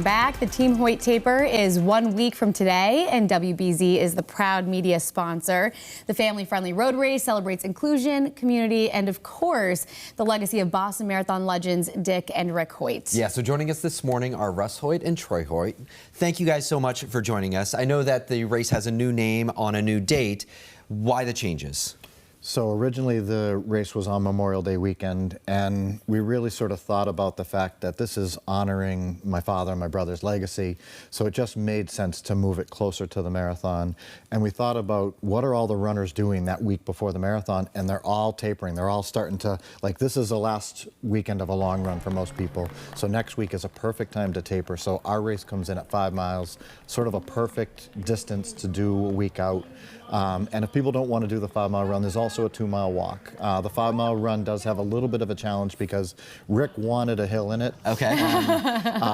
back. The Team Hoyt Taper is 1 week from today, and WBZ is the proud media sponsor. The family-friendly road race celebrates inclusion, community, and of course, the legacy of Boston Marathon legends Dick and Rick Hoyt. Yeah, so joining us this morning are Russ Hoyt and Troy Hoyt. Thank you guys so much for joining us. I know that the race has a new name on a new date. Why the changes? So originally the race was on Memorial Day weekend, and we really sort of thought about the fact that this is honoring my father and my brother's legacy, so it just made sense to move it closer to the marathon. And we thought about what are all the runners doing that week before the marathon, and they're all tapering. They're all starting to, like, this is the last weekend of a long run for most people, so next week is a perfect time to taper. So our race comes in at 5 miles, sort of a perfect distance to do a week out. And if people don't want to do the 5 mile run, there's also a 2 mile walk. The 5 mile run does have a little bit of a challenge because Rick wanted a hill in it. Okay.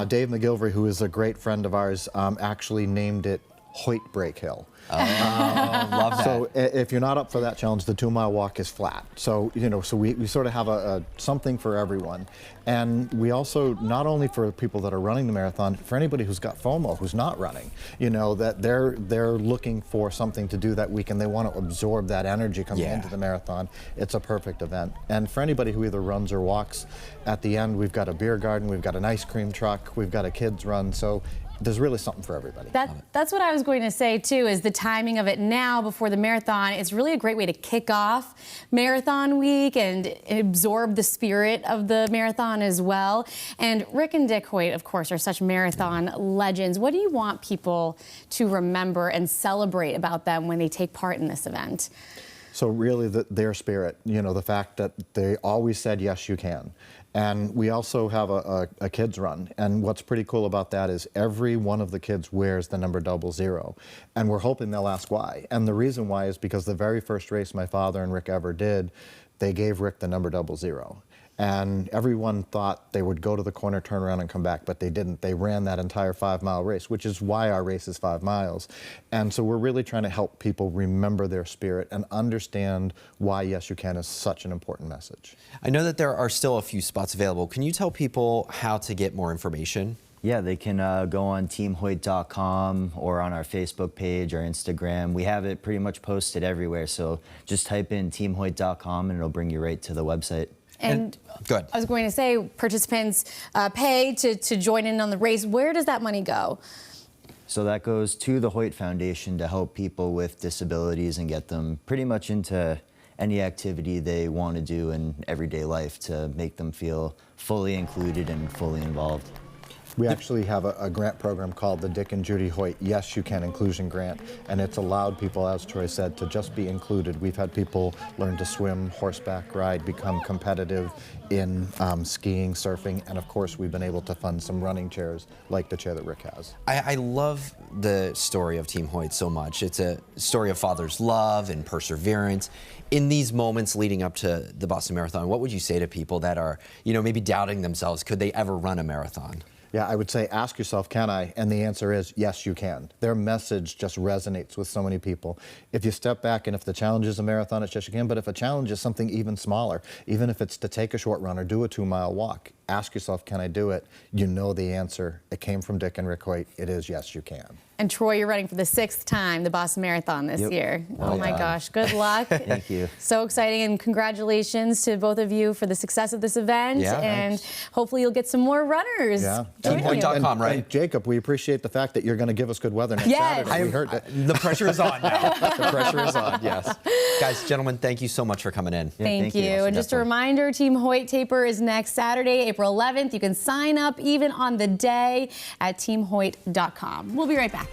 Dave McGilvery, who is a great friend of ours, actually named it Hoyt Break Hill. Oh, love that. So if you're not up for that challenge, the 2 mile walk is flat. So, you know, so we sort of have a something for everyone. And we also, not only for people that are running the marathon, for anybody who's got FOMO, who's not running, you know, that they're looking for something to do that week and they want to absorb that energy coming into the marathon. It's a perfect event. And for anybody who either runs or walks, at the end, we've got a beer garden, we've got an ice cream truck, we've got a kids run. So there's really something for everybody. That's what I was going to say too, is the timing of it now before the marathon. It's really a great way to kick off marathon week and absorb the spirit of the marathon as well. And Rick and Dick Hoyt, of course, are such marathon legends. What do you want people to remember and celebrate about them when they take part in this event? So really their spirit, you know, the fact that they always said, yes, you can. And we also have a kids run. And what's pretty cool about that is every one of the kids wears the number 00. And we're hoping they'll ask why. And the reason why is because the very first race my father and Rick ever did, they gave Rick the number 00. And everyone thought they would go to the corner, turn around, and come back, but they didn't. They ran that entire 5 mile race, which is why our race is 5 miles. And so we're really trying to help people remember their spirit and understand why Yes You Can is such an important message. I know that there are still a few spots available. Can you tell people how to get more information? Yeah, they can go on teamhoyt.com or on our Facebook page or Instagram. We have it pretty much posted everywhere, so just type in teamhoyt.com and it'll bring you right to the website. And good. I was going to say, participants pay to join in on the race. Where does that money go? So that goes to the Hoyt Foundation to help people with disabilities and get them pretty much into any activity they want to do in everyday life to make them feel fully included and fully involved. We actually have a grant program called the Dick and Judy Hoyt Yes You Can Inclusion Grant, and it's allowed people, as Troy said, to just be included. We've had people learn to swim, horseback ride, become competitive in skiing, surfing, and of course we've been able to fund some running chairs like the chair that Rick has. I love the story of Team Hoyt so much. It's a story of father's love and perseverance. In these moments leading up to the Boston Marathon, what would you say to people that are, you know, maybe doubting themselves? Could they ever run a marathon? Yeah, I would say, ask yourself, can I? And the answer is, yes, you can. Their message just resonates with so many people. If you step back, and if the challenge is a marathon, it's yes, you can. But if a challenge is something even smaller, even if it's to take a short run or do a 2 mile walk, ask yourself, can I do it? You know the answer. It came from Dick and Rick Hoyt. It is yes, you can. And Troy, you're running for the 6th time the Boston Marathon this year. Oh my gosh, good luck. Thank you. So exciting, and congratulations to both of you for the success of this event. Yeah, and thanks. Hopefully you'll get some more runners. Yeah. TeamHoyt.com, right? And Jacob, we appreciate the fact that you're going to give us good weather next Saturday. We heard that. The pressure is on now. The pressure is on, yes. Guys, gentlemen, thank you so much for coming in. Yeah, thank you. And just a reminder, Team Hoyt Taper is next Saturday, April 11th. You can sign up even on the day at teamhoyt.com. We'll be right back.